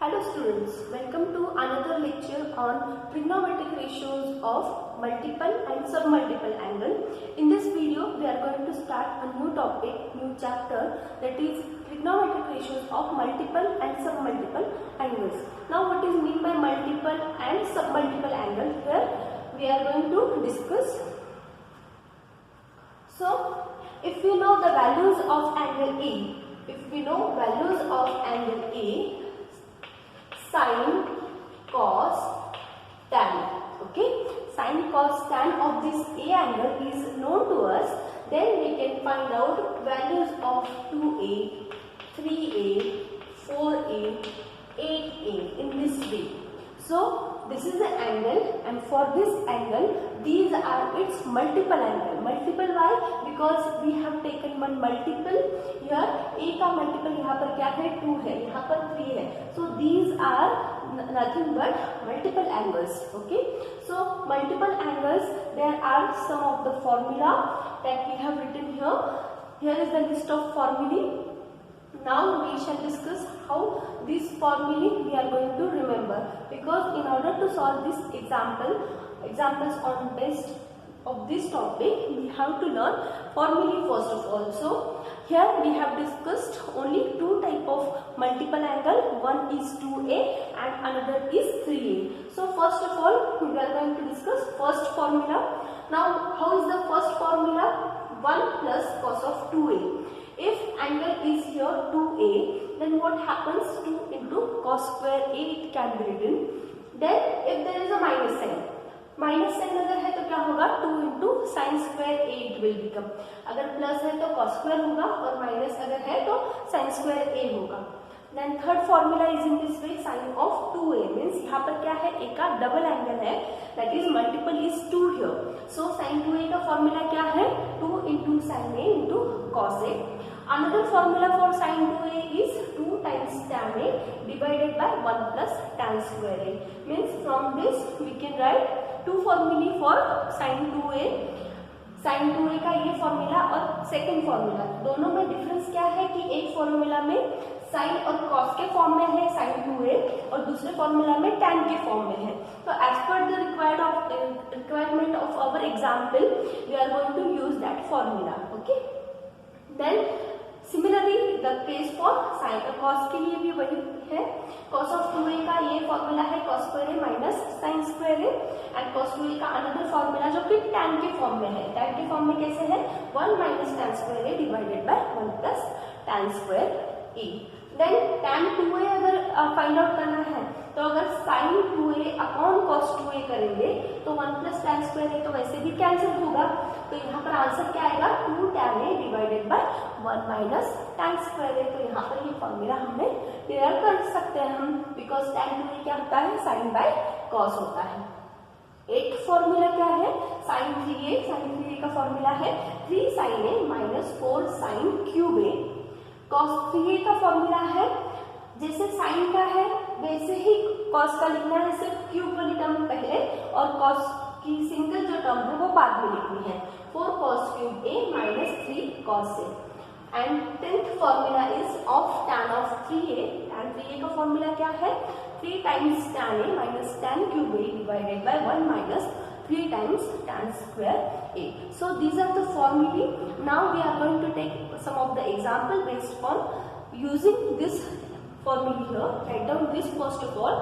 Hello students, welcome to another lecture on trigonometric ratios of multiple and submultiple angle. In this video, we are going to start a new topic, new chapter, that is trigonometric ratios of multiple and submultiple angles. Now what is meant by multiple and submultiple angle? Here we are going to discuss. So if we know the values of angle A, sin, cos, tan. Okay, sin, cos, tan of this A angle is known to us. Then we can find out values of 2A, 3A, 4A, 8A in this way. So this is the angle, and for this angle these are its multiple angle. Multiple why? Because we have taken one multiple here. A का multiple यहाँ पर क्या है? 2 है, यहाँ पर 3 है. So these are nothing but multiple angles. Okay. So multiple angles, there are some of the formula that we have written here. Here is the list of formulae. Now we shall discuss how these formulae we are going to remember, because in order to solve this examples on base of this topic, we have to learn formulae first of all. So here we have discussed only two type of multiple angle. One is 2A and another is 3A. So first of all we are going to discuss first formula. Now how is the first formula? 1 plus cos of 2A. If angle is here 2A, then what happens? 2 into cos square A it can be written. Then if there is a minus sign अगर है तो क्या होगा? 2 into sin square A it will become. अगर plus है तो cos square होगा, और माइनस अगर है तो sin square A होगा. Then third formula is in this way, sin of 2A means यहाँ पर क्या है? A का डबल एंगल है, that is multiple is 2 here. So sin 2A का formula क्या है? 2 into sin A into cos A. Another formula for sin 2A is 2 times tan A divided by 1 plus tan square A. Means from this we can write two formulae for sin 2A. sin 2A का ये formula और second formula, दोनों में difference क्या है कि एक formula में sin और cos के फॉर्म में है sin 2A, और दूसरे फॉर्मूला में tan के फॉर्म में है. तो as per the requirement of our example, we are going to use that formula. Okay. Then similarly the case for sin और cos के लिए भी वही है. cos of 2A का ये फॉर्मूला है cos square A minus sin square A, and cos 2A का अनदर फॉर्मूला जो कि tan के फॉर्म में है. tan के फॉर्म में कैसे है? 1 minus tan square A divided by 1 plus tan square A. Then tan 2A अगर फाइंड आउट करना है तो अगर sin 2A upon cos 2A करेंगे तो 1 plus tan square A तो वैसे भी कैंसिल होगा. तो यहाँ पर आंसर क्या आएगा? 2 tan A divided by 1 minus tan square A. तो यहाँ पर ये फॉर्मूला हमने क्लियर कर सकते हैं हम, बिकॉज tan 2A क्या होता है? sin बाय cos होता है. एक फॉर्मूला क्या है? sin 3A का फॉर्मूला है 3 sin A minus 4 sin cube A. cos 3A का फॉर्मूला है जैसे sin का है वैसे ही cos का लिखना है, सिर्फ क्यूब वाली टर्म पहले और cos की सिंगल जो टर्म है वो बाद में लिखनी है. 4 cos cube A minus 3 cos A. And 10th formula is of tan of 3A. tan 3A का फॉर्मूला क्या है? 3 times tan A minus tan cube A divided by 1 minus 3 times tan square A. So these are the formulae. Now we are going to take some of the example based on using this formula here. Write down this first of all.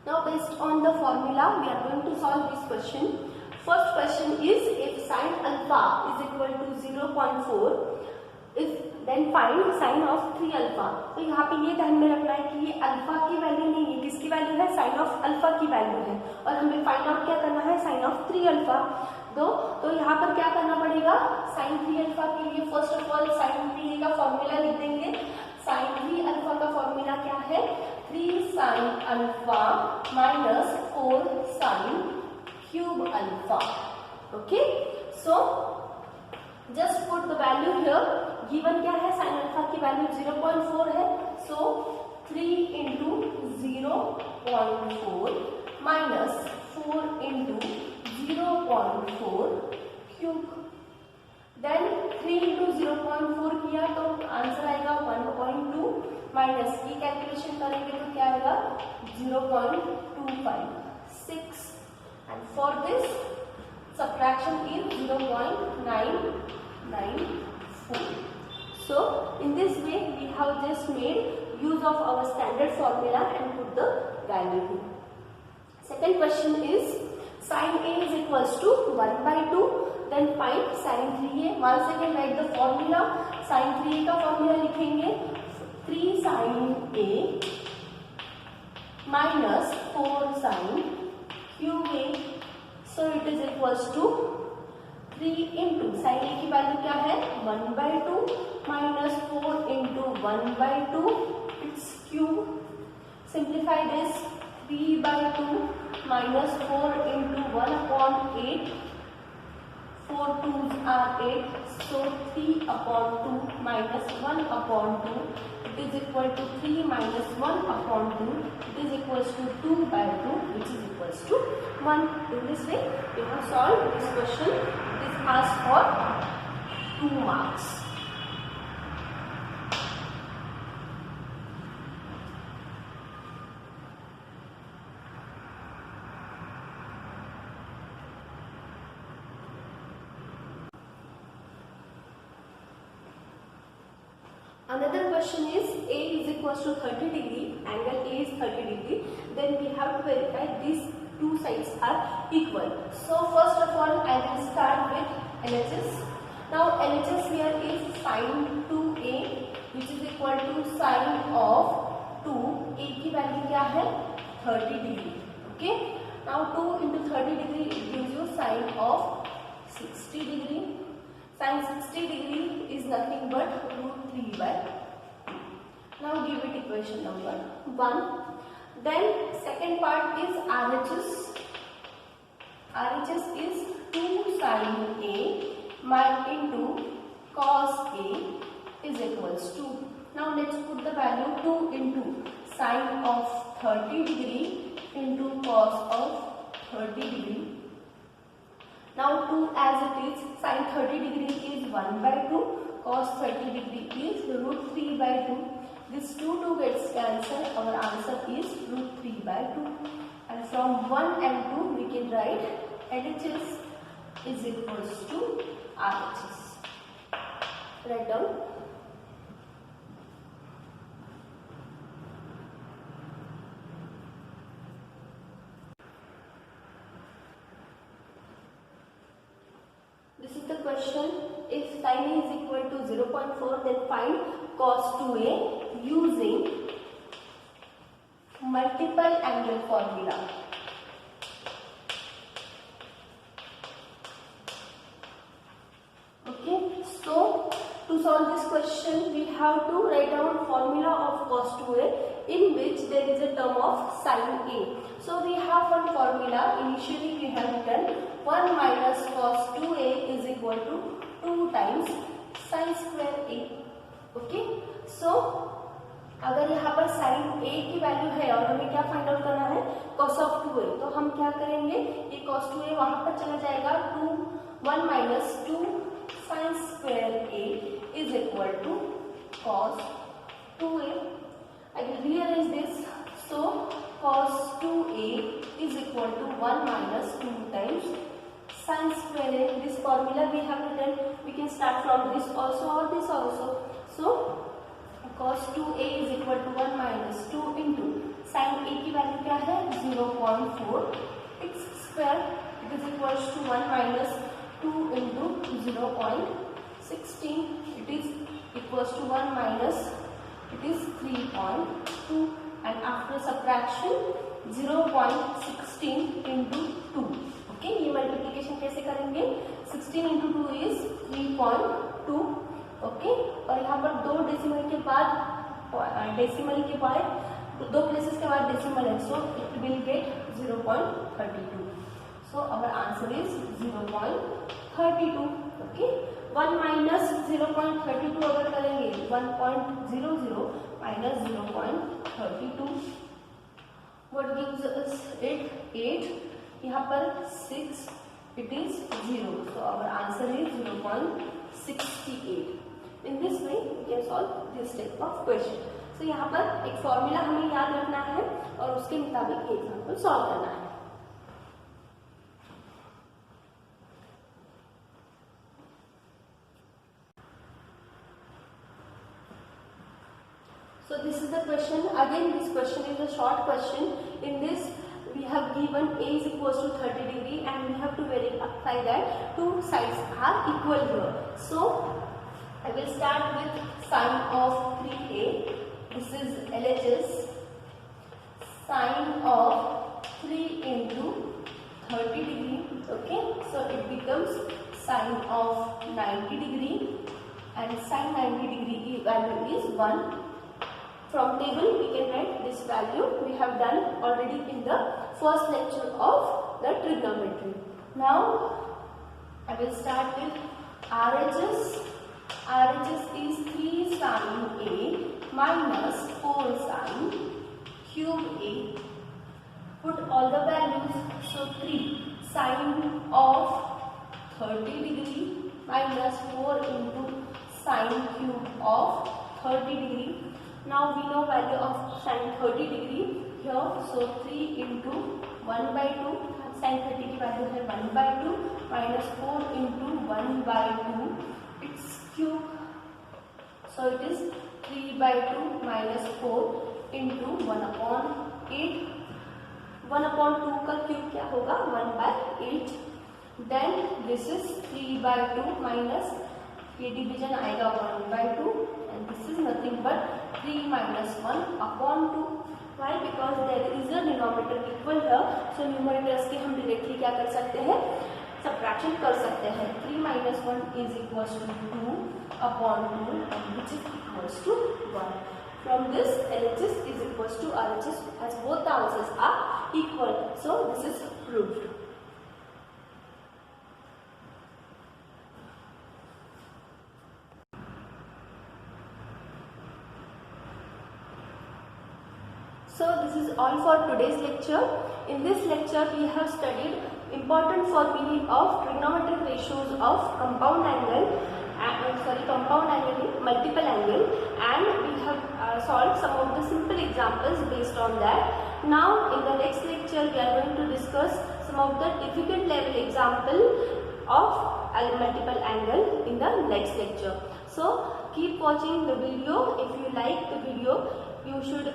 Now based on the formula we are going to solve this question. First question is, if sin alpha is equal to 0.4, then find sin of 3 alpha. तो यहाँ पे ये ध्यान में रखना है कि ये अल्फा की वैल्यू नहीं है, किसकी वैल्यू है? sin of अल्फा की वैल्यू है, और हमें फाइंड आउट क्या करना है? sin of 3 alpha. तो यहाँ पर क्या करना पड़ेगा? sin 3 अल्फा के लिए first of all sin 3A का फॉर्मूला लिख देंगे. sin 3 अल्फा का फॉर्मूला क्या है? 3 sin alpha minus 4 sin cube alpha. Okay. So just put the value here. Given क्या है? sin अल्फा की वैल्यू 0.4 है. So 3 into 0.4 minus 4 into 0.4 cube. Then 3 into 0.4 किया तो आंसर आएगा 1.2 माइनस की कैलकुलेशन करेंगे तो क्या आएगा 0.256 and for this subtraction is 0.994. So in this way we have just made use of our standard formula and put the value here. Second question is sin A is equals to 1/2. Then find sin 3A. Once again write the formula. Sin 3A का formula लिखेंगे 3 sin A minus 4 sin cube A. So it is equals to 3 into sin A की value क्या है 1/2 minus 4 into 1/2 its cube. Simplify this 3/2 minus 4 into 1/8. 4 2s are 8. So 3/2 minus 1/2. It is equal to 3 minus 1/2. It is equals to 2/2, which is equals to 1. In this way, we have solved this question. It is asked for 2 marks. Another question is A is equals to 30 degree, angle A is 30 degree, then we have to verify these two sides are equal. So first of all I will start with LHS. Now LHS here is sin 2A which is equal to sin of 2. A की value क्या है 30 degree. Okay. Now 2 into 30 degree it gives you sin of 60 degree. Sin 60 degree is nothing but √3/2. Now give it equation number 1. Then second part is RHS. RHS is 2 sin A into cos A is equals to. Now let's put the value 2 into sin of 30 degree into cos of 30 degree. Now 2 as it is, sin 30 degree is 1/2, cos 30 degree is √3/2. This 2 gets cancelled, our answer is √3/2. And from 1 and 2 we can write LHS is equals to RHS. Write down. This is the question. If sin A is equal to 0.4, then find cos 2A using multiple angle formula. Okay, so to solve this question we have to write down formula of cos 2A in which there is a term of sin A. So we have one formula. Initially we have written 1 minus cos 2A is equal to 2 times sin square A. Okay, so अगर यहाँ पर sin A की value है और हमें क्या find out करना है cos of 2A, तो हम क्या करेंगे ये cos 2A वहां पर चला जाएगा 1 minus 2 sin square A is equal to cos 2A. I will rearrange this. So cos 2A is equal to 1 minus 2 times sin square A. This formula we have written. We can start from this also or this also. So cos 2A is equal to 1 minus 2 into sin A की value क्या है 0.4 x square. It is equals to 1 minus 2 into 0.16. It is equals to 1 minus it is 3.2 and after subtraction 0.16 into 2. Okay, ये multiplication कैसे करेंगे 16 into 2 is 3.2. Okay, और यहाँ पर दो डेसिमल के बाद दो प्लेसेस के बाद डेसिमल है, so it will get 0.32. So our answer is 0.32. Okay, 1 minus 0.32 अगर करेंगे 1.00 माइनस 0.32 व्हाट गिव्स अस 8. यहाँ पर 6 it is 0. So our answer is 0.68. In this way we can solve this type of question. So यहाँ पर एक formula हमें याद रखना है और उसके मुताबिक एग्जाम्पल सॉल्व करना है. So this is the question. Again, this question is a short question. In this, we have given a is equals to 30 degree, and we have to verify that two sides are equal here. So I will start with sine of 3a. This is LHS. Sine of 3 into 30 degree. Okay, so it becomes sine of 90 degree, and sine 90 degree value is 1. From table we can write this value. We have done already in the first lecture of the trigonometry. Now I will start with RHS. RHS is 3 sine A minus 4 sine cube A. Put all the values. So 3 sine of 30 degree minus 4 into sine cube of 30 degree. Now we know value of sine 30 degree here. So 3 into 1 by 2. Sine 30 की value है 1 by 2 minus 4 into 1 by 2. Its cube. So it is 3 by 2 minus 4 into 1 upon 8. 1 upon 2 का cube क्या होगा? 1 by 8. Then this is 3 by 2 minus ये division आएगा 1 by 2 and this is nothing but 3 minus 1 upon 2. Why? Because there is a denominator equal here. So numerators की हम directly क्या कर सकते हैं? Subtraction कर सकते हैं. 3 minus 1 is equals to 2 upon 2 and which is equals to 1. From this LHS is equals to RHS as both the answers are equal. So this is proved. So this is all for today's lecture. In this lecture we have studied important formulae of trigonometric ratios of compound angle multiple angle, and we have solved some of the simple examples based on that. Now in the next lecture we are going to discuss some of the difficult level example of multiple angle in the next lecture. So keep watching the video. If you like the video, you should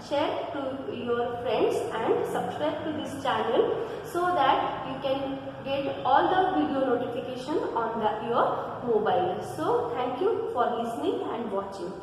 share to your friends and subscribe to this channel so that you can get all the video notification on your mobile. So thank you for listening and watching.